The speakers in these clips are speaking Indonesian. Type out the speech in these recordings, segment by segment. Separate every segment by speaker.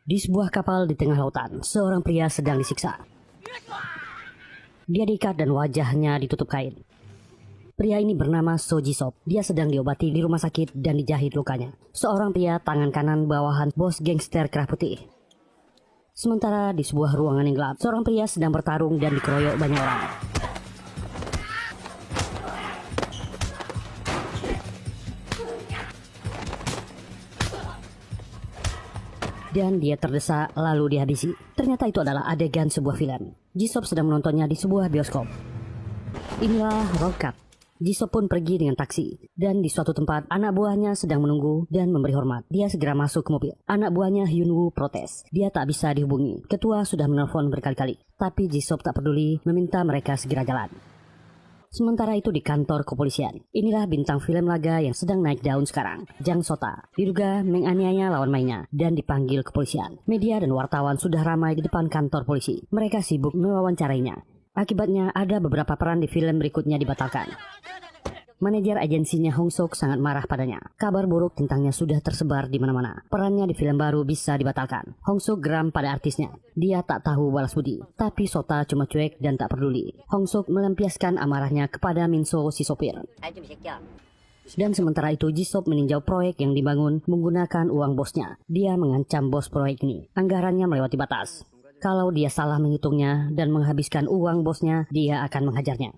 Speaker 1: Di sebuah kapal di tengah lautan, seorang pria sedang disiksa. Dia diikat dan wajahnya ditutup kain. Pria ini bernama So Jisop. Dia sedang diobati di rumah sakit dan dijahit lukanya. Seorang pria tangan kanan bawahan bos gangster kerah putih. Sementara di sebuah ruangan yang gelap, seorang pria sedang bertarung dan dikeroyok banyak orang. Dan dia terdesak lalu dihabisi. Ternyata itu adalah adegan sebuah film. Jisop sedang menontonnya di sebuah bioskop. Inilah Road Cut. Jisop pun pergi dengan taksi. Dan di suatu tempat, anak buahnya sedang menunggu dan memberi hormat. Dia segera masuk ke mobil. Anak buahnya Hyunwoo protes. Dia tak bisa dihubungi. Ketua sudah menelpon berkali-kali. Tapi Jisop tak peduli, meminta mereka segera jalan. Sementara itu di kantor kepolisian, inilah bintang film laga yang sedang naik daun sekarang, Jang Sota. Diduga menganiaya lawan mainnya dan dipanggil kepolisian. Media dan wartawan sudah ramai di depan kantor polisi. Mereka sibuk mewawancarainya. Akibatnya ada beberapa peran di film berikutnya dibatalkan. Manajer agensinya Hong Sok sangat marah padanya. Kabar buruk tentangnya sudah tersebar di mana-mana. Perannya di film baru bisa dibatalkan. Hong Sok geram pada artisnya. Dia tak tahu balas budi. Tapi Sota cuma cuek dan tak peduli. Hong Sok melampiaskan amarahnya kepada Minso si sopir. Dan sementara itu Jisop meninjau proyek yang dibangun menggunakan uang bosnya. Dia mengancam bos proyek ini. Anggarannya melewati batas. Kalau dia salah menghitungnya dan menghabiskan uang bosnya, dia akan menghajarnya.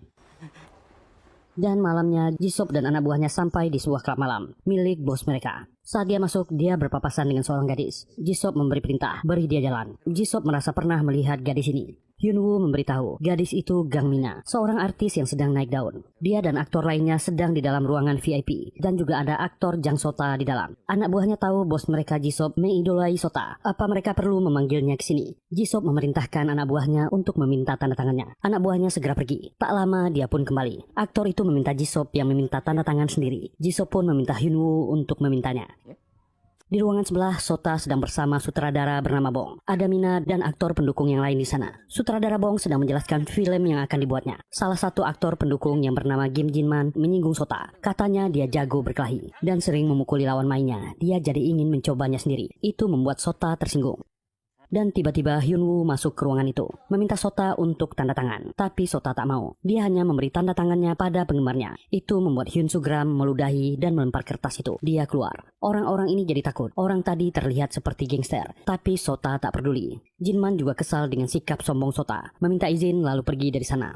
Speaker 1: Dan malamnya, Jisop dan anak buahnya sampai di sebuah klub malam, milik bos mereka. Saat dia masuk, dia berpapasan dengan seorang gadis. Jisop memberi perintah, beri dia jalan. Jisop merasa pernah melihat gadis ini. Hyunwoo memberitahu, gadis itu Gang Mina, seorang artis yang sedang naik daun. Dia dan aktor lainnya sedang di dalam ruangan VIP, dan juga ada aktor Jang Sota di dalam. Anak buahnya tahu bos mereka Jisop mengidolai Sota. Apa mereka perlu memanggilnya ke sini? Jisop memerintahkan anak buahnya untuk meminta tanda tangannya. Anak buahnya segera pergi. Tak lama dia pun kembali. Aktor itu meminta Jisop yang meminta tanda tangan sendiri. Jisop pun meminta Hyunwoo untuk memintanya. Di ruangan sebelah, Sota sedang bersama sutradara bernama Bong. Ada Mina dan aktor pendukung yang lain di sana. Sutradara Bong sedang menjelaskan film yang akan dibuatnya. Salah satu aktor pendukung yang bernama Kim Jinman menyinggung Sota. Katanya dia jago berkelahi dan sering memukuli lawan mainnya. Dia jadi ingin mencobanya sendiri. Itu membuat Sota tersinggung. Dan tiba-tiba Hyunwoo masuk ke ruangan itu, meminta Sota untuk tanda tangan. Tapi Sota tak mau. Dia hanya memberi tanda tangannya pada penggemarnya. Itu membuat Hyun Sugram meludahi dan melempar kertas itu. Dia keluar. Orang-orang ini jadi takut. Orang tadi terlihat seperti gangster. Tapi Sota tak peduli. Jinman juga kesal dengan sikap sombong Sota. Meminta izin lalu pergi dari sana.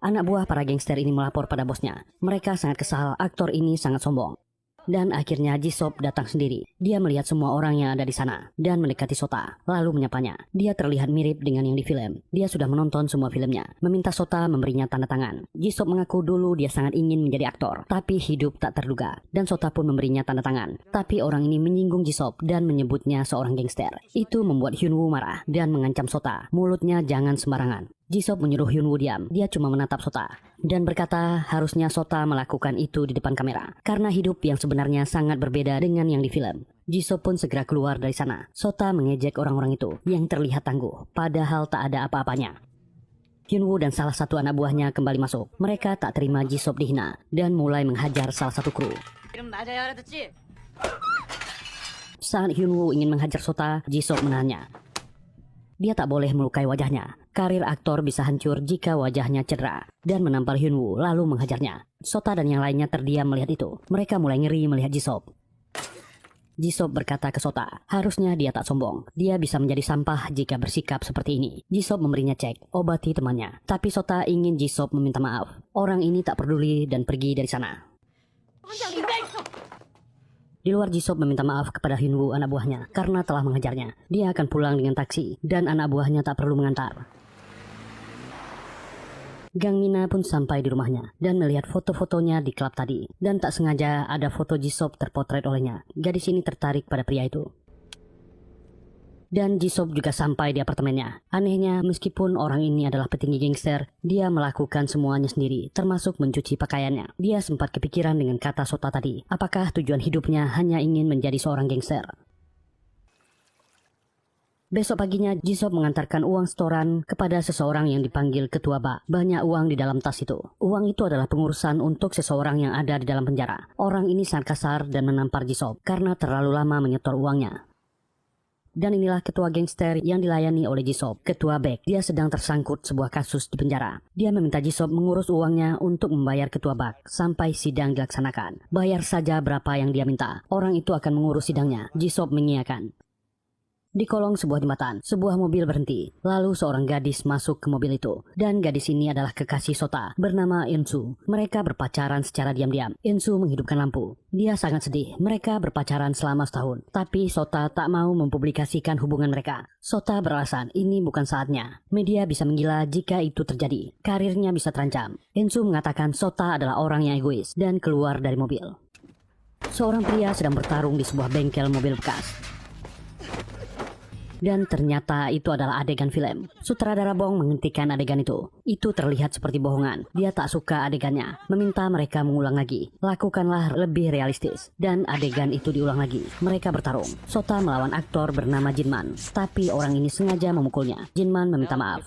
Speaker 1: Anak buah para gangster ini melapor pada bosnya. Mereka sangat kesal, aktor ini sangat sombong. Dan akhirnya Jisop datang sendiri. Dia melihat semua orang yang ada di sana dan mendekati Sota, lalu menyapanya. Dia terlihat mirip dengan yang di film. Dia sudah menonton semua filmnya, meminta Sota memberinya tanda tangan. Jisop mengaku dulu dia sangat ingin menjadi aktor, tapi hidup tak terduga. Dan Sota pun memberinya tanda tangan. Tapi orang ini menyinggung Jisop dan menyebutnya seorang gangster. Itu membuat Hyunwoo marah dan mengancam Sota. Mulutnya jangan sembarangan. Jisop menyuruh Hyunwoo diam. Dia cuma menatap Sota dan berkata harusnya Sota melakukan itu di depan kamera karena hidup yang sebenarnya sangat berbeda dengan yang di film. Jisop pun segera keluar dari sana. Sota mengejek orang-orang itu yang terlihat tangguh padahal tak ada apa-apanya. Hyunwoo dan salah satu anak buahnya kembali masuk. Mereka tak terima Jisop dihina dan mulai menghajar salah satu kru. Saat Hyunwoo ingin menghajar Sota, Jisop menahannya. Dia tak boleh melukai wajahnya. Karir aktor bisa hancur jika wajahnya cedera. Dan menampar Hyunwoo lalu menghajarnya. Sota dan yang lainnya terdiam melihat itu. Mereka mulai ngeri melihat Jisop. Jisop berkata ke Sota, harusnya dia tak sombong. Dia bisa menjadi sampah jika bersikap seperti ini. Jisop memberinya cek, obati temannya. Tapi Sota ingin Jisop meminta maaf. Orang ini tak peduli dan pergi dari sana. Di luar Jisop meminta maaf kepada Hyunwoo anak buahnya karena telah menghajarnya. Dia akan pulang dengan taksi dan anak buahnya tak perlu mengantar. Gang Mina pun sampai di rumahnya dan melihat foto-fotonya di klub tadi. Dan tak sengaja ada foto Jisop terpotret olehnya. Gadis ini tertarik pada pria itu. Dan Jisop juga sampai di apartemennya. Anehnya, meskipun orang ini adalah petinggi gangster, dia melakukan semuanya sendiri, termasuk mencuci pakaiannya. Dia sempat kepikiran dengan kata Sota tadi. Apakah tujuan hidupnya hanya ingin menjadi seorang gangster? Besok paginya, Jisop mengantarkan uang setoran kepada seseorang yang dipanggil Ketua Ba. Banyak uang di dalam tas itu. Uang itu adalah pengurusan untuk seseorang yang ada di dalam penjara. Orang ini sangat kasar dan menampar Jisop karena terlalu lama menyetor uangnya. Dan inilah ketua gangster yang dilayani oleh Jisoo, Ketua Beck. Dia sedang tersangkut sebuah kasus di penjara. Dia meminta Jisoo mengurus uangnya untuk membayar ketua Beck sampai sidang dilaksanakan. Bayar saja berapa yang dia minta. Orang itu akan mengurus sidangnya. Jisoo mengiyakan. Di kolong sebuah jembatan, sebuah mobil berhenti. Lalu seorang gadis masuk ke mobil itu. Dan gadis ini adalah kekasih Sota bernama Insu. Mereka berpacaran secara diam-diam. Insu menghidupkan lampu. Dia sangat sedih. Mereka berpacaran selama setahun. Tapi Sota tak mau mempublikasikan hubungan mereka. Sota beralasan ini bukan saatnya. Media bisa menggila jika itu terjadi. Karirnya bisa terancam. Insu mengatakan Sota adalah orang yang egois dan keluar dari mobil. Seorang pria sedang bertarung di sebuah bengkel mobil bekas. Dan ternyata itu adalah adegan film. Sutradara Bong menghentikan adegan itu. Itu terlihat seperti bohongan. Dia tak suka adegannya. Meminta mereka mengulang lagi. Lakukanlah lebih realistis. Dan adegan itu diulang lagi. Mereka bertarung. Sota melawan aktor bernama Jinman. Tapi orang ini sengaja memukulnya. Jinman meminta maaf.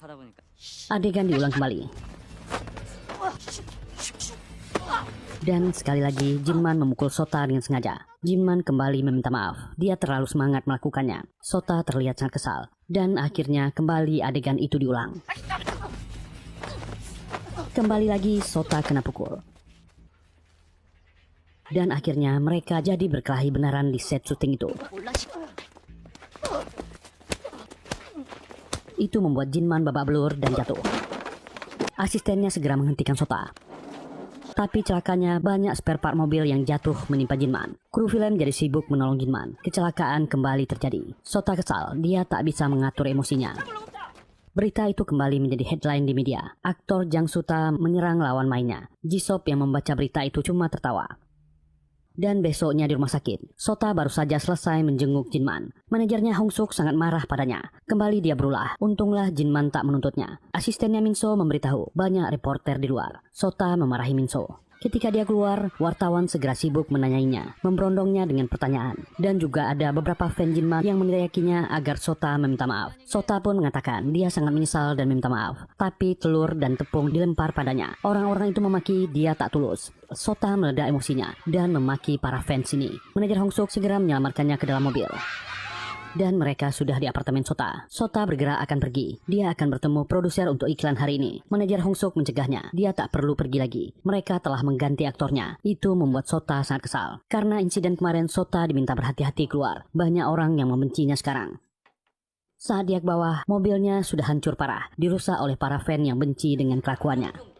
Speaker 1: Adegan diulang kembali. Dan sekali lagi Jinman memukul Sota dengan sengaja. Jinman kembali meminta maaf. Dia terlalu semangat melakukannya. Sota terlihat sangat kesal. Dan akhirnya kembali adegan itu diulang. Kembali lagi Sota kena pukul. Dan akhirnya mereka jadi berkelahi beneran di set syuting itu. Itu membuat Jinman babak belur dan jatuh. Asistennya segera menghentikan Sota. Tapi celakanya banyak spare part mobil yang jatuh menimpa Jinman. Kru film jadi sibuk menolong Jinman. Kecelakaan kembali terjadi. Sota kesal, dia tak bisa mengatur emosinya. Berita itu kembali menjadi headline di media. Aktor Jang Suta menyerang lawan mainnya. Jisoo yang membaca berita itu cuma tertawa. Dan besoknya di rumah sakit, Sota baru saja selesai menjenguk Jinman. Manajernya Hong Suk sangat marah padanya. Kembali dia berulah. Untunglah Jinman tak menuntutnya. Asistennya Minso memberitahu banyak reporter di luar. Sota memarahi Minso. Ketika dia keluar, wartawan segera sibuk menanyainya, memberondongnya dengan pertanyaan. Dan juga ada beberapa fan Jinman yang meneriakinya agar Sota meminta maaf. Sota pun mengatakan dia sangat menyesal dan meminta maaf. Tapi telur dan tepung dilempar padanya. Orang-orang itu memaki dia tak tulus. Sota meledak emosinya dan memaki para fans ini. Manajer Hong Suk segera menyelamatkannya ke dalam mobil. Dan mereka sudah di apartemen Sota. Sota bergerak akan pergi. Dia akan bertemu produser untuk iklan hari ini. Manajer Hong Suk mencegahnya. Dia tak perlu pergi lagi. Mereka telah mengganti aktornya. Itu membuat Sota sangat kesal. Karena insiden kemarin Sota diminta berhati-hati keluar. Banyak orang yang membencinya sekarang. Saat dia ke bawah, mobilnya sudah hancur parah. Dirusak oleh para fan yang benci dengan kelakuannya.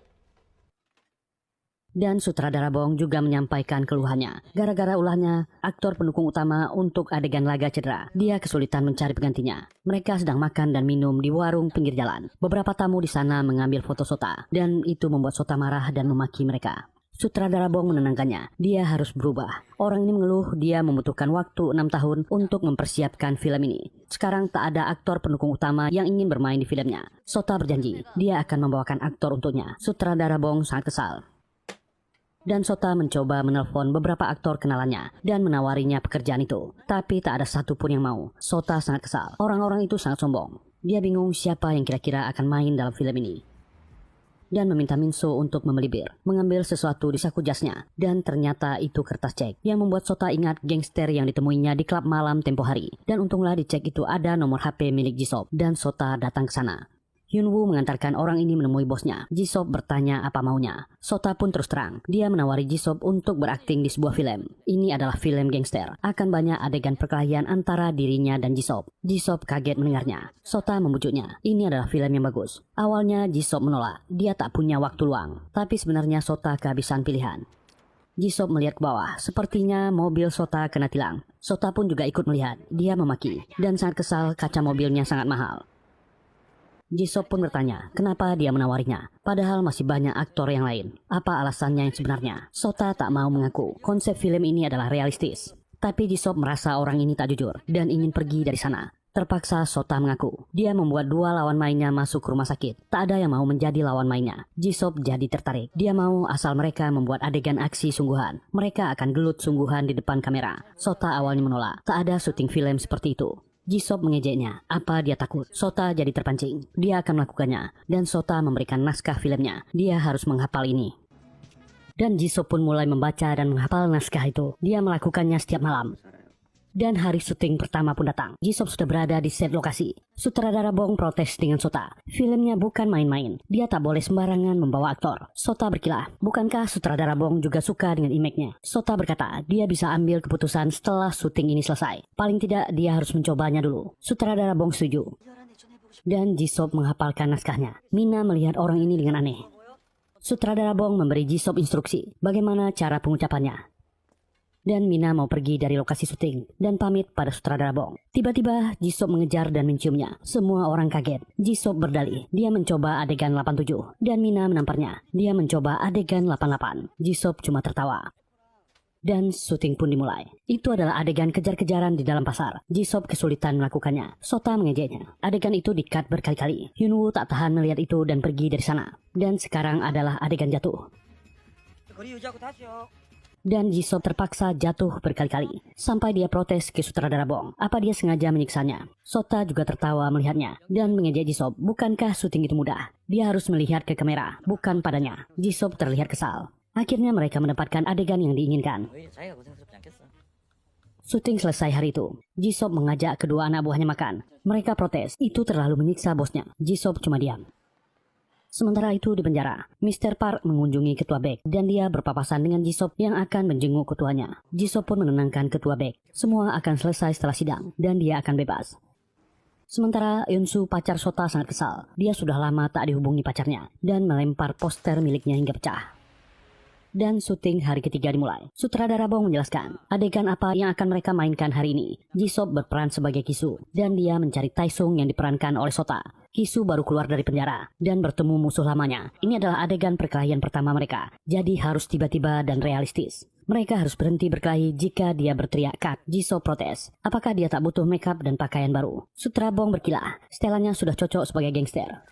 Speaker 1: Dan sutradara Bong juga menyampaikan keluhannya. Gara-gara ulahnya, aktor pendukung utama untuk adegan laga cedera. Dia kesulitan mencari penggantinya. Mereka sedang makan dan minum di warung pinggir jalan. Beberapa tamu di sana mengambil foto Sota. Dan itu membuat Sota marah dan memaki mereka. Sutradara Bong menenangkannya. Dia harus berubah. Orang ini mengeluh dia membutuhkan waktu 6 tahun untuk mempersiapkan film ini. Sekarang tak ada aktor pendukung utama yang ingin bermain di filmnya. Sota berjanji, dia akan membawakan aktor untuknya. Sutradara Bong sangat kesal. Dan Sota mencoba menelpon beberapa aktor kenalannya dan menawarinya pekerjaan itu. Tapi tak ada satupun yang mau. Sota sangat kesal. Orang-orang itu sangat sombong. Dia bingung siapa yang kira-kira akan main dalam film ini. Dan meminta Minso untuk membeli bir. Mengambil sesuatu di saku jasnya. Dan ternyata itu kertas cek. Yang membuat Sota ingat gangster yang ditemuinya di klub malam tempo hari. Dan untunglah di cek itu ada nomor HP milik Jisoo. Dan Sota datang ke sana. Hyunwoo mengantarkan orang ini menemui bosnya. Jisoo bertanya apa maunya. Sota pun terus terang. Dia menawari Jisoo untuk berakting di sebuah film. Ini adalah film gangster. Akan banyak adegan perkelahian antara dirinya dan Jisoo. Jisoo kaget mendengarnya. Sota membujuknya. Ini adalah film yang bagus. Awalnya Jisoo menolak. Dia tak punya waktu luang. Tapi sebenarnya Sota kehabisan pilihan. Jisoo melihat ke bawah. Sepertinya mobil Sota kena tilang. Sota pun juga ikut melihat. Dia memaki. Dan sangat kesal kaca mobilnya sangat mahal. Jisoo pun bertanya, kenapa dia menawarinya, padahal masih banyak aktor yang lain. Apa alasannya yang sebenarnya? Sota tak mau mengaku. Konsep film ini adalah realistis. Tapi Jisoo merasa orang ini tak jujur dan ingin pergi dari sana. Terpaksa Sota mengaku. Dia membuat 2 lawan mainnya masuk ke rumah sakit. Tak ada yang mau menjadi lawan mainnya. Jisoo jadi tertarik. Dia mau asal mereka membuat adegan aksi sungguhan. Mereka akan gelut sungguhan di depan kamera. Sota awalnya menolak. Tak ada syuting film seperti itu. Jisoo mengejeknya. Apa dia takut? Sota jadi terpancing. Dia akan melakukannya. Dan Sota memberikan naskah filmnya. Dia harus menghafal ini. Dan Jisoo pun mulai membaca dan menghafal naskah itu. Dia melakukannya setiap malam. Dan hari syuting pertama pun datang. Jisoo sudah berada di set lokasi. Sutradara Bong protes dengan Sota. Filmnya bukan main-main. Dia tak boleh sembarangan membawa aktor. Sota berkilah. Bukankah sutradara Bong juga suka dengan image-nya? Sota berkata dia bisa ambil keputusan setelah syuting ini selesai. Paling tidak dia harus mencobanya dulu. Sutradara Bong setuju. Dan Jisoo menghafalkan naskahnya. Mina melihat orang ini dengan aneh. Sutradara Bong memberi Jisoo instruksi bagaimana cara pengucapannya. Dan Mina mau pergi dari lokasi syuting dan pamit pada sutradara Bong. Tiba-tiba Jisoo mengejar dan menciumnya. Semua orang kaget. Jisoo berdalih dia mencoba adegan 87 dan Mina menamparnya. Dia mencoba adegan 88. Jisoo cuma tertawa. Dan syuting pun dimulai. Itu adalah adegan kejar-kejaran di dalam pasar. Jisoo kesulitan melakukannya. Sota mengejeknya. Adegan itu di-cut berkali-kali. Hyunwoo tak tahan melihat itu dan pergi dari sana. Dan sekarang adalah adegan jatuh. Dan Jisoo terpaksa jatuh berkali-kali. Sampai dia protes ke sutradara Bong. Apa dia sengaja menyiksanya? Sota juga tertawa melihatnya. Dan mengejek Jisoo. Bukankah syuting itu mudah? Dia harus melihat ke kamera. Bukan padanya. Jisoo terlihat kesal. Akhirnya mereka mendapatkan adegan yang diinginkan. Syuting selesai hari itu. Jisoo mengajak kedua anak buahnya makan. Mereka protes. Itu terlalu menyiksa bosnya. Jisoo cuma diam. Sementara itu di penjara, Mr. Park mengunjungi ketua Baek dan dia berpapasan dengan Jisoo yang akan menjenguk ketuanya. Jisoo pun menenangkan ketua Baek. Semua akan selesai setelah sidang dan dia akan bebas. Sementara Eunsu, pacar Sota, sangat kesal. Dia sudah lama tak dihubungi pacarnya dan melempar poster miliknya hingga pecah. Dan syuting hari ketiga dimulai. Sutradara Bong menjelaskan adegan apa yang akan mereka mainkan hari ini. Jisoo berperan sebagai Kisu dan dia mencari Taesung yang diperankan oleh Sota. Kisu baru keluar dari penjara dan bertemu musuh lamanya. Ini adalah adegan perkelahian pertama mereka. Jadi harus tiba-tiba dan realistis. Mereka harus berhenti berkelahi jika dia berteriak cut. Jisoo protes. Apakah dia tak butuh makeup dan pakaian baru? Sutradara Bong berkilah. Setelannya sudah cocok sebagai gangster.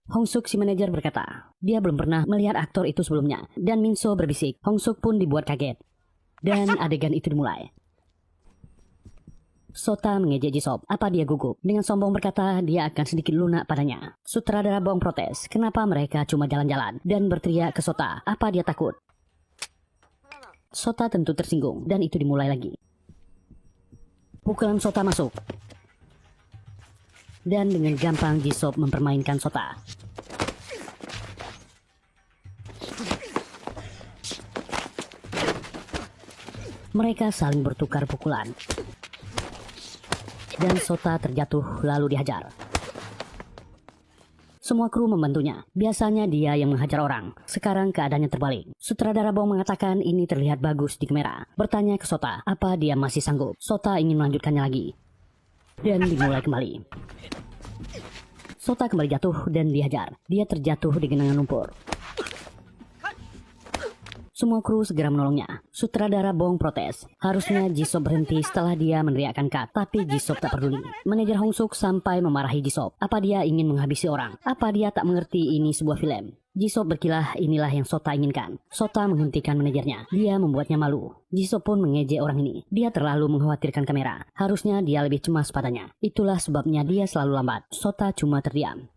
Speaker 1: Hongsuk si manajer berkata, dia belum pernah melihat aktor itu sebelumnya. Dan Minso berbisik. Hongsuk pun dibuat kaget. Dan adegan itu dimulai. Sota mengejek Jisoo. Apa dia gugup? Dengan sombong berkata dia akan sedikit lunak padanya. Sutradara Bong protes. Kenapa mereka cuma jalan-jalan? Dan berteriak ke Sota. Apa dia takut? Sota tentu tersinggung. Dan itu dimulai lagi. Pukulan Sota masuk. Dan dengan gampang Jisoo mempermainkan Sota. Mereka saling bertukar pukulan. Dan Sota terjatuh lalu dihajar. Semua kru membantunya. Biasanya dia yang menghajar orang. Sekarang keadaannya terbalik. Sutradara Bong mengatakan ini terlihat bagus di kamera. Bertanya ke Sota, apa dia masih sanggup? Sota ingin melanjutkannya lagi. Dan dimulai kembali. Sota kembali jatuh dan dihajar. Dia terjatuh di genangan lumpur. Semua kru segera menolongnya. Sutradara Bong protes. Harusnya Jisoo berhenti setelah dia meneriakkan cut. Tapi Jisoo tak peduli. Manajer Hongsuk sampai memarahi Jisoo. Apa dia ingin menghabisi orang? Apa dia tak mengerti ini sebuah film? Jisoo berkilah, inilah yang Sota inginkan. Sota menghentikan manajernya. Dia membuatnya malu. Jisoo pun mengejek orang ini. Dia terlalu mengkhawatirkan kamera. Harusnya dia lebih cemas padanya. Itulah sebabnya dia selalu lambat. Sota cuma terdiam.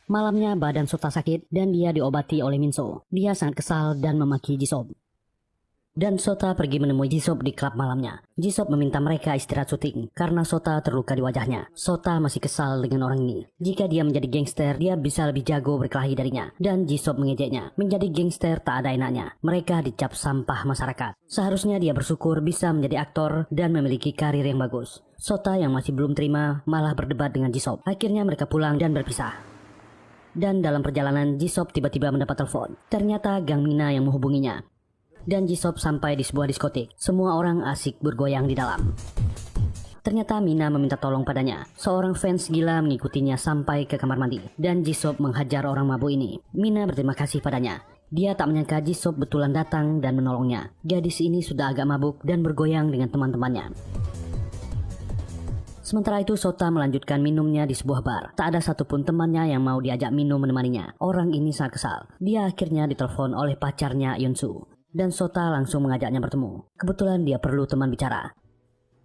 Speaker 1: Malamnya badan Sota sakit dan dia diobati oleh Minso. Dia sangat kesal dan memaki Jisoo. Dan Sota pergi menemui Jisoo di klub malamnya. Jisoo meminta mereka istirahat syuting karena Sota terluka di wajahnya. Sota masih kesal dengan orang ini. Jika dia menjadi gangster, dia bisa lebih jago berkelahi darinya. Dan Jisoo mengejeknya. Menjadi gangster tak ada enaknya. Mereka dicap sampah masyarakat. Seharusnya dia bersyukur bisa menjadi aktor dan memiliki karir yang bagus. Sota yang masih belum terima malah berdebat dengan Jisoo. Akhirnya mereka pulang dan berpisah. Dan dalam perjalanan Jisoo tiba-tiba mendapat telepon. Ternyata Gang Mina yang menghubunginya. Dan Jisoo sampai di sebuah diskotik. Semua orang asik bergoyang di dalam. Ternyata Mina meminta tolong padanya. Seorang fans gila mengikutinya sampai ke kamar mandi. Dan Jisoo menghajar orang mabuk ini. Mina berterima kasih padanya. Dia tak menyangka Jisoo betulan datang dan menolongnya. Gadis ini sudah agak mabuk dan bergoyang dengan teman-temannya. Sementara itu Sota melanjutkan minumnya di sebuah bar. Tak ada satupun temannya yang mau diajak minum menemaninya. Orang ini sangat kesal. Dia akhirnya ditelepon oleh pacarnya Eunsu. Dan Sota langsung mengajaknya bertemu. Kebetulan dia perlu teman bicara.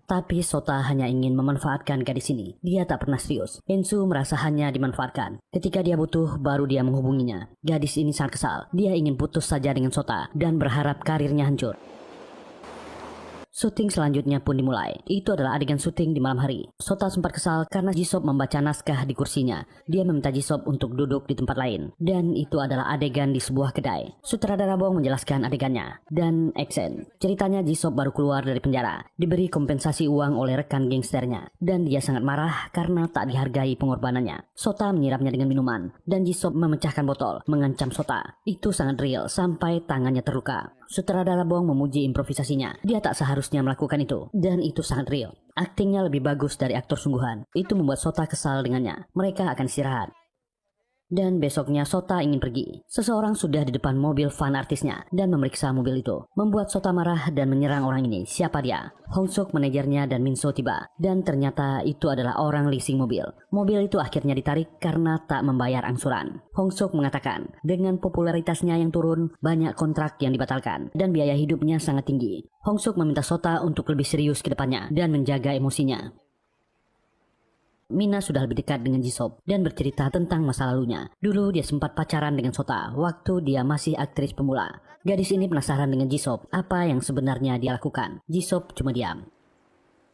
Speaker 1: Tapi Sota hanya ingin memanfaatkan gadis ini. Dia tak pernah serius. Eunsu merasa hanya dimanfaatkan. Ketika dia butuh, baru dia menghubunginya. Gadis ini sangat kesal. Dia ingin putus saja dengan Sota dan berharap karirnya hancur. Syuting selanjutnya pun dimulai. Itu adalah adegan syuting di malam hari. Sota sempat kesal karena Jisop membaca naskah di kursinya. Dia meminta Jisop untuk duduk di tempat lain. Dan itu adalah adegan di sebuah kedai. Sutradara Bong menjelaskan adegannya. Dan action. Ceritanya Jisop baru keluar dari penjara. Diberi kompensasi uang oleh rekan gangsternya. Dan dia sangat marah karena tak dihargai pengorbanannya. Sota menyiramnya dengan minuman. Dan Jisop memecahkan botol, mengancam Sota. Itu sangat real sampai tangannya terluka. Sutradara Bong memuji improvisasinya. Dia tak seharusnya melakukan itu. Dan itu sangat real. Aktingnya lebih bagus dari aktor sungguhan. Itu membuat Sota kesal dengannya. Mereka akan istirahat. Dan besoknya Sota ingin pergi. Seseorang sudah di depan mobil van artisnya dan memeriksa mobil itu. Membuat Sota marah dan menyerang orang ini. Siapa dia? Hong Suk, manajernya, dan Min So tiba. Dan ternyata itu adalah orang leasing mobil. Mobil itu akhirnya ditarik karena tak membayar angsuran. Hong Suk mengatakan, dengan popularitasnya yang turun, banyak kontrak yang dibatalkan dan biaya hidupnya sangat tinggi. Hong Suk meminta Sota untuk lebih serius ke depannya dan menjaga emosinya. Mina sudah lebih dekat dengan Jisop dan bercerita tentang masa lalunya. Dulu dia sempat pacaran dengan Sota waktu dia masih aktris pemula. Gadis ini penasaran dengan Jisop, apa yang sebenarnya dia lakukan. Jisop cuma diam.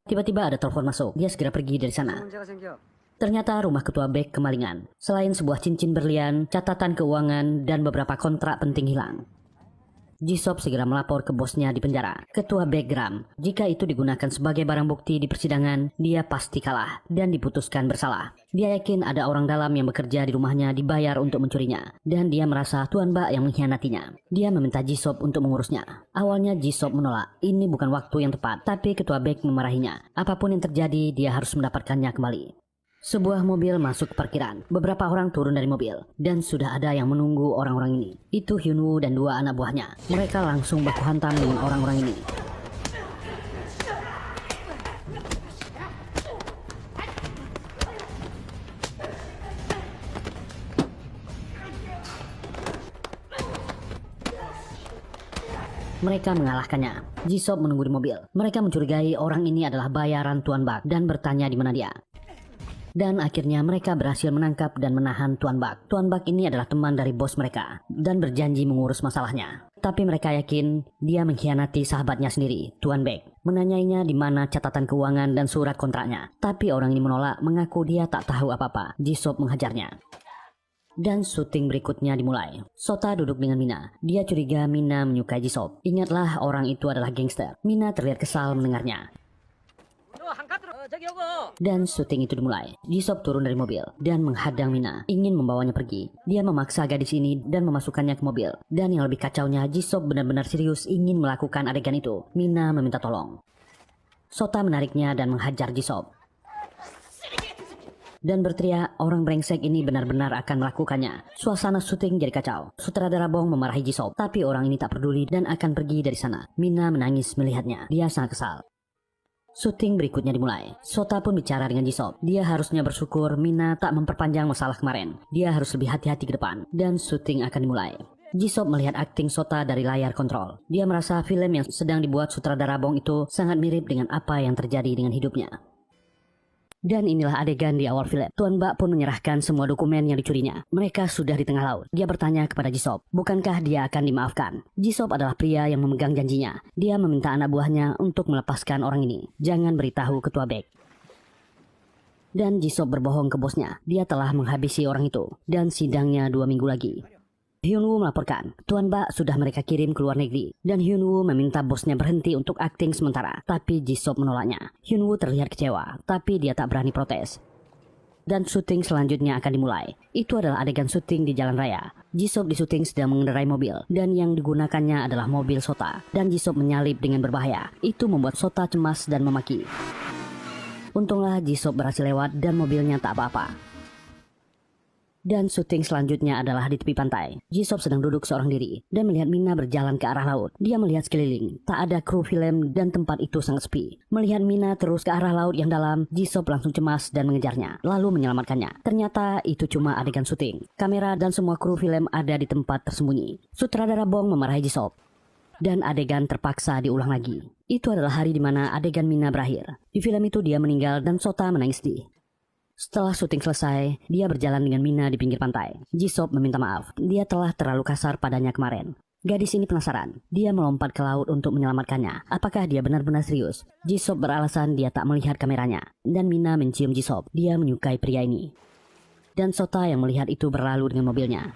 Speaker 1: Tiba-tiba ada telepon masuk, dia segera pergi dari sana. Ternyata rumah ketua BEK kemalingan. Selain sebuah cincin berlian, catatan keuangan, dan beberapa kontrak penting hilang. Jisop segera melapor ke bosnya di penjara, ketua background. Jika itu digunakan sebagai barang bukti di persidangan, dia pasti kalah dan diputuskan bersalah. Dia yakin ada orang dalam yang bekerja di rumahnya dibayar untuk mencurinya, dan dia merasa Tuan Bak yang mengkhianatinya. Dia meminta Jisop untuk mengurusnya. Awalnya Jisop menolak, ini bukan waktu yang tepat, tapi ketua BEK memarahinya. Apapun yang terjadi, dia harus mendapatkannya kembali. Sebuah mobil masuk ke parkiran. Beberapa orang turun dari mobil. Dan sudah ada yang menunggu orang-orang ini. Itu Hyunwoo dan dua anak buahnya. Mereka langsung baku hantam dengan orang-orang ini. Mereka mengalahkannya. Jisop menunggu di mobil. Mereka mencurigai orang ini adalah bayaran Tuan Bak dan bertanya di mana dia. Dan akhirnya mereka berhasil menangkap dan menahan Tuan Bak. Tuan Bak ini adalah teman dari bos mereka dan berjanji mengurus masalahnya. Tapi mereka yakin dia mengkhianati sahabatnya sendiri, Tuan Bek. Menanyainya di mana catatan keuangan dan surat kontraknya. Tapi orang ini menolak, mengaku dia tak tahu apa-apa. Jisop menghajarnya. Dan syuting berikutnya dimulai. Sota duduk dengan Mina. Dia curiga Mina menyukai Jisop. Ingatlah orang itu adalah gangster. Mina terlihat kesal mendengarnya. Dan syuting itu dimulai. Jisop turun dari mobil dan menghadang Mina, ingin membawanya pergi. Dia memaksa gadis ini dan memasukkannya ke mobil. Dan yang lebih kacaunya, Jisop benar-benar serius ingin melakukan adegan itu. Mina meminta tolong. Sota menariknya dan menghajar Jisop. Dan berteriak, orang brengsek ini benar-benar akan melakukannya. Suasana syuting jadi kacau. Sutradara Bong memarahi Jisop, tapi orang ini tak peduli dan akan pergi dari sana. Mina menangis melihatnya. Dia sangat kesal. Syuting berikutnya dimulai. Sota pun bicara dengan Jisop. Dia harusnya bersyukur Mina tak memperpanjang masalah kemarin. Dia harus lebih hati-hati ke depan. Dan syuting akan dimulai. Jisop melihat akting Sota dari layar kontrol. Dia merasa film yang sedang dibuat sutradara Bong itu sangat mirip dengan apa yang terjadi dengan hidupnya. Dan inilah adegan di awal film. Tuan Bak pun menyerahkan semua dokumen yang dicurinya. Mereka sudah di tengah laut. Dia bertanya kepada Jisop, bukankah dia akan dimaafkan? Jisop adalah pria yang memegang janjinya. Dia meminta anak buahnya untuk melepaskan orang ini. Jangan beritahu ketua BEK. Dan Jisop berbohong ke bosnya. Dia telah menghabisi orang itu. Dan sidangnya 2 minggu lagi. Hyunwoo melaporkan, Tuan Bak sudah mereka kirim ke luar negeri. Dan Hyunwoo meminta bosnya berhenti untuk akting sementara. Tapi Jisop menolaknya. Hyunwoo terlihat kecewa, tapi dia tak berani protes. Dan syuting selanjutnya akan dimulai. Itu adalah adegan syuting di jalan raya. Jisop di syuting sedang mengendarai mobil. Dan yang digunakannya adalah mobil Sota. Dan Jisop menyalip dengan berbahaya. Itu membuat Sota cemas dan memaki. Untunglah Jisop berhasil lewat dan mobilnya tak apa-apa. Dan syuting selanjutnya adalah di tepi pantai. Jisop sedang duduk seorang diri dan melihat Mina berjalan ke arah laut. Dia melihat sekeliling, tak ada kru film dan tempat itu sangat sepi. Melihat Mina terus ke arah laut yang dalam, Jisop langsung cemas dan mengejarnya, lalu menyelamatkannya. Ternyata itu cuma adegan syuting. Kamera dan semua kru film ada di tempat tersembunyi. Sutradara Bong memarahi Jisop. Dan adegan terpaksa diulang lagi. Itu adalah hari di mana adegan Mina berakhir. Di film itu dia meninggal dan Sota menangis sedih. Setelah syuting selesai, dia berjalan dengan Mina di pinggir pantai. Jisop meminta maaf, dia telah terlalu kasar padanya kemarin. Gadis ini penasaran. Dia melompat ke laut untuk menyelamatkannya. Apakah dia benar-benar serius? Jisop beralasan dia tak melihat kameranya. Dan Mina mencium Jisop. Dia menyukai pria ini. Dan Sota yang melihat itu berlalu dengan mobilnya.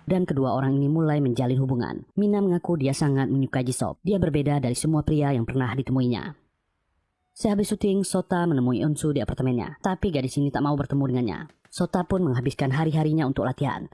Speaker 1: Dan kedua orang ini mulai menjalin hubungan. Mina mengaku dia sangat menyukai Jisop. Dia berbeda dari semua pria yang pernah ditemuinya. Sehabis syuting, Sota menemui Eunsu di apartemennya. Tapi gadis ini tak mau bertemu dengannya. Sota pun menghabiskan hari-harinya untuk latihan.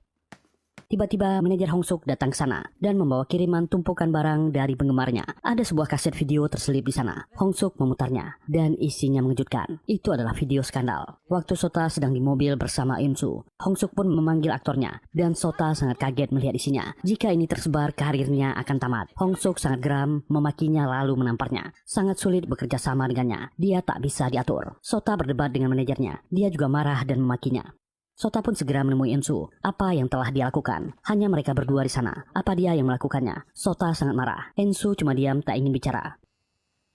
Speaker 1: Tiba-tiba manajer Hongsuk datang ke sana dan membawa kiriman tumpukan barang dari penggemarnya. Ada sebuah kaset video terselip di sana. Hongsuk memutarnya dan isinya mengejutkan. Itu adalah video skandal. Waktu Sota sedang di mobil bersama Eunsu, Hongsuk pun memanggil aktornya dan Sota sangat kaget melihat isinya. Jika ini tersebar, karirnya akan tamat. Hongsuk sangat geram, memakinya lalu menamparnya. Sangat sulit bekerja sama dengannya. Dia tak bisa diatur. Sota berdebat dengan manajernya. Dia juga marah dan memakinya. Sota pun segera menemui Eunsu. Apa yang telah dia lakukan? Hanya mereka berdua di sana. Apa dia yang melakukannya? Sota sangat marah. Eunsu cuma diam, tak ingin bicara.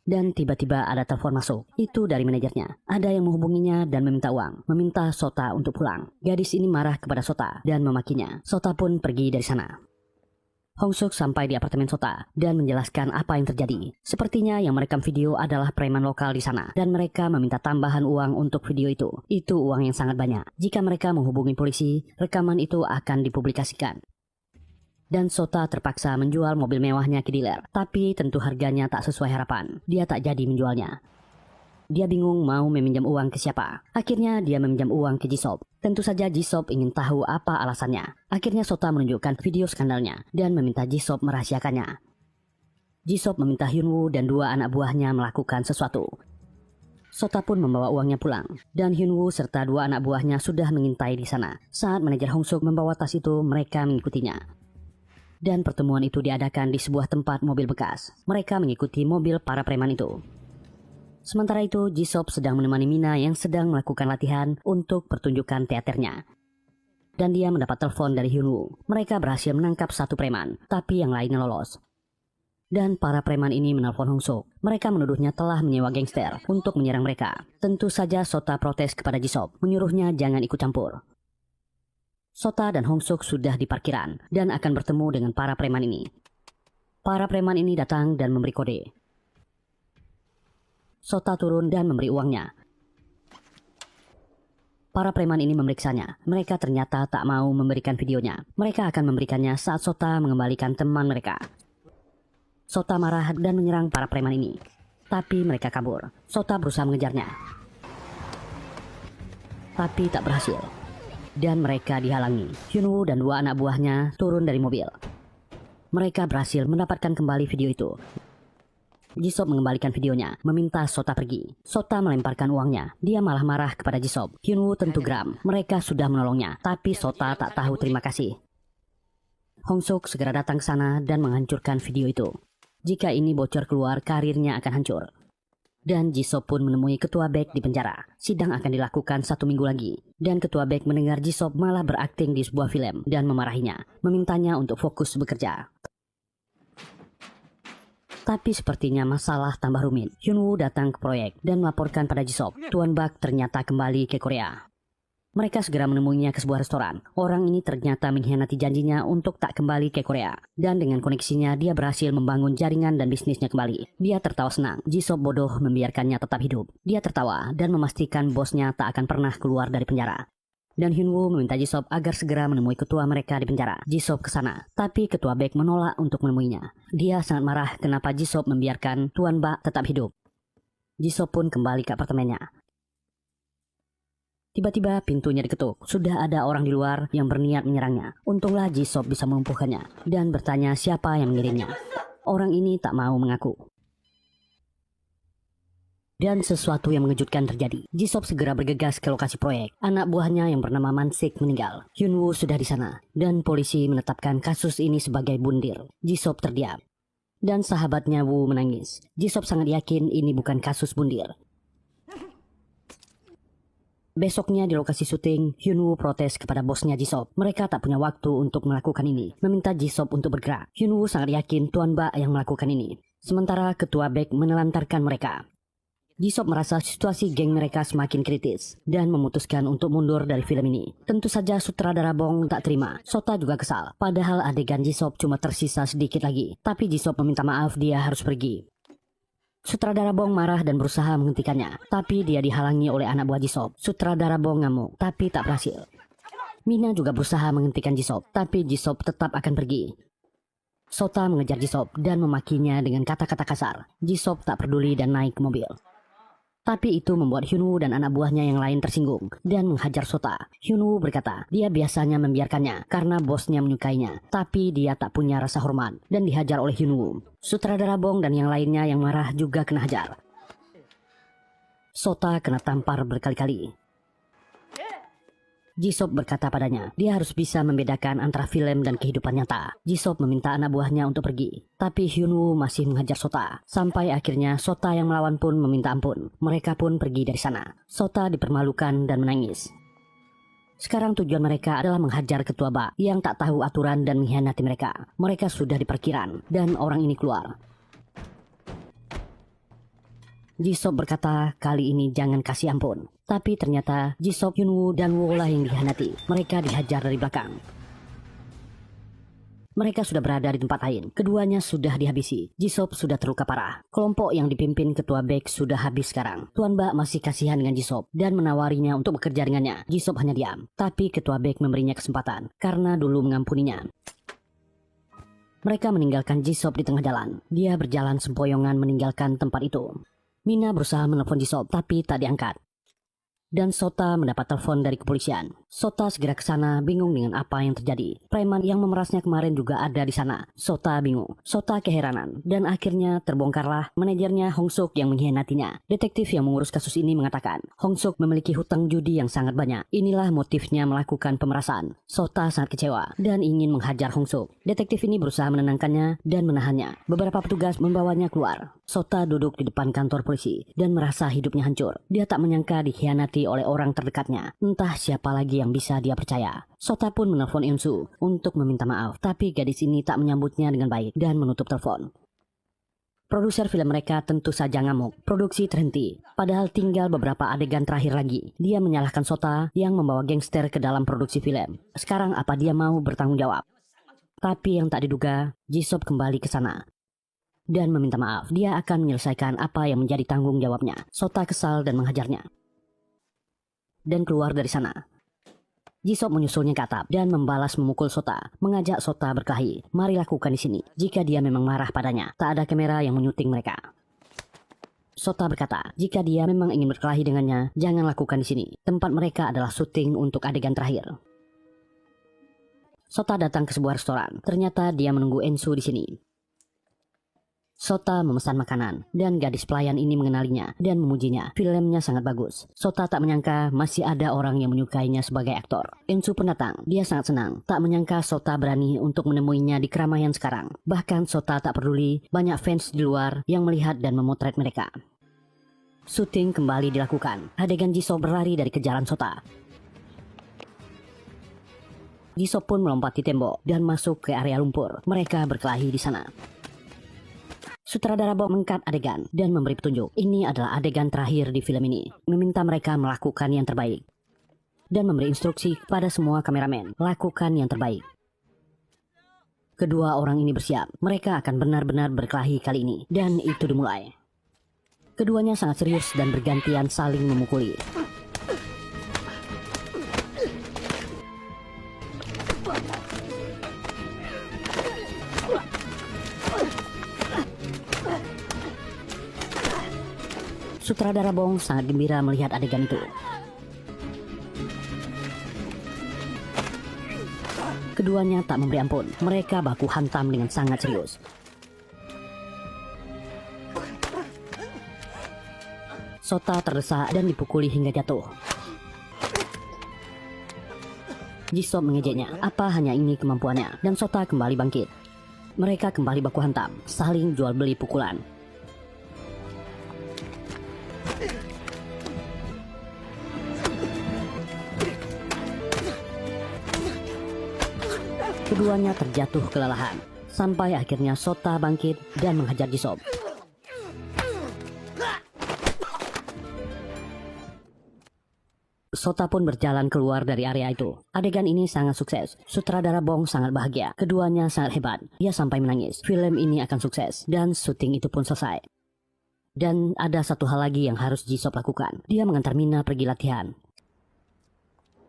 Speaker 1: Dan tiba-tiba ada telepon masuk. Itu dari manajernya. Ada yang menghubunginya dan meminta uang. Meminta Sota untuk pulang. Gadis ini marah kepada Sota dan memakinya. Sota pun pergi dari sana. Hongsuk sampai di apartemen Sota dan menjelaskan apa yang terjadi. Sepertinya yang merekam video adalah preman lokal di sana dan mereka meminta tambahan uang untuk video itu. Itu uang yang sangat banyak. Jika mereka menghubungi polisi, rekaman itu akan dipublikasikan. Dan Sota terpaksa menjual mobil mewahnya ke dealer, tapi tentu harganya tak sesuai harapan. Dia tak jadi menjualnya. Dia bingung mau meminjam uang ke siapa. Akhirnya dia meminjam uang ke Jisop. Tentu saja Jisop ingin tahu apa alasannya. Akhirnya Sota menunjukkan video skandalnya dan meminta Jisop merahasiakannya. Jisop meminta Hyunwoo dan dua anak buahnya melakukan sesuatu. Sota pun membawa uangnya pulang. Dan Hyunwoo serta dua anak buahnya sudah mengintai di sana. Saat manajer Hongsuk membawa tas itu, mereka mengikutinya. Dan pertemuan itu diadakan di sebuah tempat mobil bekas. Mereka mengikuti mobil para preman itu. Sementara itu, Jisop sedang menemani Mina yang sedang melakukan latihan untuk pertunjukan teaternya. Dan dia mendapat telepon dari Hyunwoo. Mereka berhasil menangkap satu preman, tapi yang lainnya lolos. Dan para preman ini menelpon Hongsuk. Mereka menuduhnya telah menyewa gangster untuk menyerang mereka. Tentu saja Sota protes kepada Jisop, menyuruhnya jangan ikut campur. Sota dan Hongsuk sudah di parkiran dan akan bertemu dengan para preman ini. Para preman ini datang dan memberi kode. Sota turun dan memberi uangnya. Para preman ini memeriksanya. Mereka ternyata tak mau memberikan videonya. Mereka akan memberikannya saat Sota mengembalikan teman mereka. Sota marah dan menyerang para preman ini. Tapi mereka kabur. Sota berusaha mengejarnya. Tapi tak berhasil. Dan mereka dihalangi. Hyunwoo dan dua anak buahnya turun dari mobil. Mereka berhasil mendapatkan kembali video itu. Jisop mengembalikan videonya, meminta Sota pergi. Sota melemparkan uangnya. Dia malah marah kepada Jisop. Hyunwoo tentu geram. Mereka sudah menolongnya, tapi Sota tak tahu terima kasih. Hongsuk segera datang ke sana dan menghancurkan video itu. Jika ini bocor keluar, karirnya akan hancur. Dan Jisop pun menemui ketua BEK di penjara. Sidang akan dilakukan 1 minggu lagi. Dan ketua BEK mendengar Jisop malah berakting di sebuah film dan memarahinya, memintanya untuk fokus bekerja. Tapi sepertinya masalah tambah rumit. Hyunwoo datang ke proyek dan melaporkan pada Jisop. Tuan Bak ternyata kembali ke Korea. Mereka segera menemuinya ke sebuah restoran. Orang ini ternyata mengkhianati janjinya untuk tak kembali ke Korea. Dan dengan koneksinya dia berhasil membangun jaringan dan bisnisnya kembali. Dia tertawa senang. Jisop bodoh membiarkannya tetap hidup. Dia tertawa dan memastikan bosnya tak akan pernah keluar dari penjara. Dan Hyunwoo meminta Jisop agar segera menemui ketua mereka di penjara. Jisop ke sana, tapi ketua BEK menolak untuk menemuinya. Dia sangat marah kenapa Jisop membiarkan Tuan Bak tetap hidup. Jisop pun kembali ke apartemennya. Tiba-tiba pintunya diketuk. Sudah ada orang di luar yang berniat menyerangnya. Untunglah Jisop bisa melumpuhkannya dan bertanya siapa yang mengirimnya. Orang ini tak mau mengaku. Dan sesuatu yang mengejutkan terjadi. Jisop segera bergegas ke lokasi proyek. Anak buahnya yang bernama Mansik meninggal. Hyunwoo sudah di sana. Dan polisi menetapkan kasus ini sebagai bundir. Jisop terdiam. Dan sahabatnya Woo menangis. Jisop sangat yakin ini bukan kasus bundir. Besoknya di lokasi syuting, Hyunwoo protes kepada bosnya Jisop. Mereka tak punya waktu untuk melakukan ini. Meminta Jisop untuk bergerak. Hyunwoo sangat yakin Tuan Bak yang melakukan ini. Sementara ketua BEK menelantarkan mereka. Jisoo merasa situasi geng mereka semakin kritis dan memutuskan untuk mundur dari film ini. Tentu saja sutradara Bong tak terima. Sota juga kesal. Padahal adegan Jisoo cuma tersisa sedikit lagi. Tapi Jisoo meminta maaf, dia harus pergi. Sutradara Bong marah dan berusaha menghentikannya. Tapi dia dihalangi oleh anak buah Jisoo. Sutradara Bong ngamuk, tapi tak berhasil. Mina juga berusaha menghentikan Jisoo, tapi Jisoo tetap akan pergi. Sota mengejar Jisoo dan memakinya dengan kata-kata kasar. Jisoo tak peduli dan naik ke mobil. Tapi itu membuat Hyunwoo dan anak buahnya yang lain tersinggung dan menghajar Sota. Hyunwoo berkata dia biasanya membiarkannya karena bosnya menyukainya, tapi dia tak punya rasa hormat dan dihajar oleh Hyunwoo. Sutradara Bong dan yang lainnya yang marah juga kena hajar. Sota kena tampar berkali-kali. Jisoo berkata padanya, dia harus bisa membedakan antara film dan kehidupan nyata. Jisoo meminta anak buahnya untuk pergi, tapi Hyunwoo masih menghajar Sota. Sampai akhirnya Sota yang melawan pun meminta ampun. Mereka pun pergi dari sana. Sota dipermalukan dan menangis. Sekarang tujuan mereka adalah menghajar ketua Ba yang tak tahu aturan dan mengkhianati mereka. Mereka sudah di parkiran dan orang ini keluar. Jisoo berkata kali ini jangan kasih ampun. Tapi ternyata Jisoo, Hyunwoo, dan Woo lah yang dikhianati. Mereka dihajar dari belakang. Mereka sudah berada di tempat lain. Keduanya sudah dihabisi. Jisoo sudah terluka parah. Kelompok yang dipimpin ketua Baek sudah habis sekarang. Tuan Ba masih kasihan dengan Jisoo dan menawarinya untuk bekerja dengannya. Jisoo hanya diam. Tapi ketua Baek memberinya kesempatan karena dulu mengampuninya. Mereka meninggalkan Jisoo di tengah jalan. Dia berjalan sempoyongan meninggalkan tempat itu. Mina berusaha menelpon Jisoo tapi tak diangkat. Dan Sota mendapat telepon dari kepolisian. Sota segera ke sana bingung dengan apa yang terjadi. Preman yang memerasnya kemarin juga ada di sana. Sota bingung. Sota keheranan. Dan akhirnya terbongkarlah manajernya Hong Suk yang mengkhianatinya. Detektif yang mengurus kasus ini mengatakan Hong Suk memiliki hutang judi yang sangat banyak. Inilah motifnya melakukan pemerasan. Sota sangat kecewa dan ingin menghajar Hong Suk. Detektif ini berusaha menenangkannya dan menahannya. Beberapa petugas membawanya keluar. Sota duduk di depan kantor polisi dan merasa hidupnya hancur. Dia tak menyangka dikhianati oleh orang terdekatnya. Entah siapa lagi yang bisa dia percaya. Sota pun menelpon Eunsu untuk meminta maaf, tapi gadis ini tak menyambutnya dengan baik dan menutup telepon. Produser film mereka tentu saja ngamuk. Produksi terhenti. Padahal tinggal beberapa adegan terakhir lagi. Dia menyalahkan Sota yang membawa gangster ke dalam produksi film. Sekarang apa dia mau bertanggung jawab? Tapi yang tak diduga, Jisoo kembali ke sana dan meminta maaf. Dia akan menyelesaikan apa yang menjadi tanggung jawabnya. Sota kesal dan menghajarnya dan keluar dari sana. Jisoo menyusulnya ke atap dan membalas memukul Sota, mengajak Sota berkelahi. Mari lakukan di sini. Jika dia memang marah padanya, tak ada kamera yang menyuting mereka. Sota berkata, jika dia memang ingin berkelahi dengannya, jangan lakukan di sini. Tempat mereka adalah syuting untuk adegan terakhir. Sota datang ke sebuah restoran. Ternyata dia menunggu Eunsu di sini. Sota memesan makanan, dan gadis pelayan ini mengenalinya dan memujinya. Filmnya sangat bagus. Sota tak menyangka masih ada orang yang menyukainya sebagai aktor. Eunsu pun datang. Dia sangat senang. Tak menyangka Sota berani untuk menemuinya di keramaian sekarang. Bahkan Sota tak peduli, banyak fans di luar yang melihat dan memotret mereka. Syuting kembali dilakukan. Adegan Jisoo berlari dari kejaran Sota. Jisoo pun melompati tembok dan masuk ke area lumpur. Mereka berkelahi di sana. Sutradara Bong mengkat adegan dan memberi petunjuk. Ini adalah adegan terakhir di film ini. Meminta mereka melakukan yang terbaik. Dan memberi instruksi kepada semua kameramen. Lakukan yang terbaik. Kedua orang ini bersiap. Mereka akan benar-benar berkelahi kali ini. Dan itu dimulai. Keduanya sangat serius dan bergantian saling memukuli. Sutradara Bong sangat gembira melihat adegan itu. Keduanya tak memberi ampun. Mereka baku hantam dengan sangat serius. Sota terdesak dan dipukuli hingga jatuh. Jisoo mengejeknya. Apa hanya ini kemampuannya? Dan Sota kembali bangkit. Mereka kembali baku hantam, saling jual beli pukulan. Keduanya terjatuh kelelahan, sampai akhirnya Sota bangkit dan menghajar Jisoo. Sota pun berjalan keluar dari area itu. Adegan ini sangat sukses. Sutradara Bong sangat bahagia. Keduanya sangat hebat. Dia sampai menangis. Film ini akan sukses. Dan syuting itu pun selesai. Dan ada satu hal lagi yang harus Jisop lakukan. Dia mengantar Mina pergi latihan.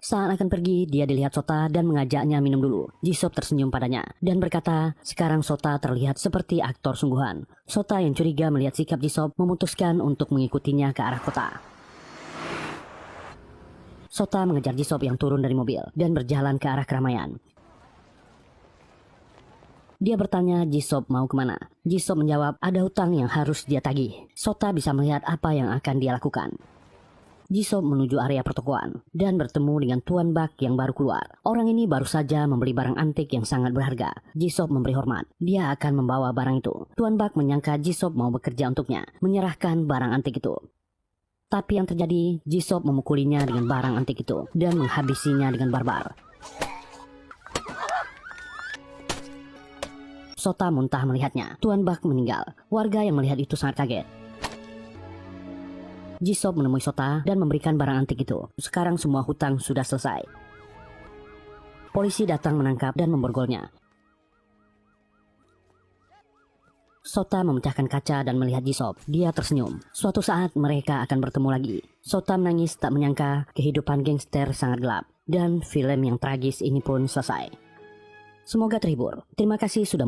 Speaker 1: Saat akan pergi, dia dilihat Sota dan mengajaknya minum dulu. Jisop tersenyum padanya dan berkata, sekarang Sota terlihat seperti aktor sungguhan. Sota yang curiga melihat sikap Jisop memutuskan untuk mengikutinya ke arah kota. Sota mengejar Jisop yang turun dari mobil dan berjalan ke arah keramaian. Dia bertanya Jisop mau kemana. Jisop menjawab ada hutang yang harus dia tagih. Sota bisa melihat apa yang akan dia lakukan. Jisop menuju area pertokoan dan bertemu dengan Tuan Bak yang baru keluar. Orang ini baru saja membeli barang antik yang sangat berharga. Jisop memberi hormat. Dia akan membawa barang itu. Tuan Bak menyangka Jisop mau bekerja untuknya, menyerahkan barang antik itu. Tapi yang terjadi, Jisop memukulinya dengan barang antik itu dan menghabisinya dengan barbar. Sota muntah melihatnya. Tuan Bak meninggal. Warga yang melihat itu sangat kaget. Jisop menemui Sota dan memberikan barang antik itu. Sekarang semua hutang sudah selesai. Polisi datang menangkap dan memborgolnya. Sota memecahkan kaca dan melihat Jisop. Dia tersenyum. Suatu saat mereka akan bertemu lagi. Sota menangis tak menyangka kehidupan gangster sangat gelap. Dan film yang tragis ini pun selesai. Semoga terhibur. Terima kasih sudah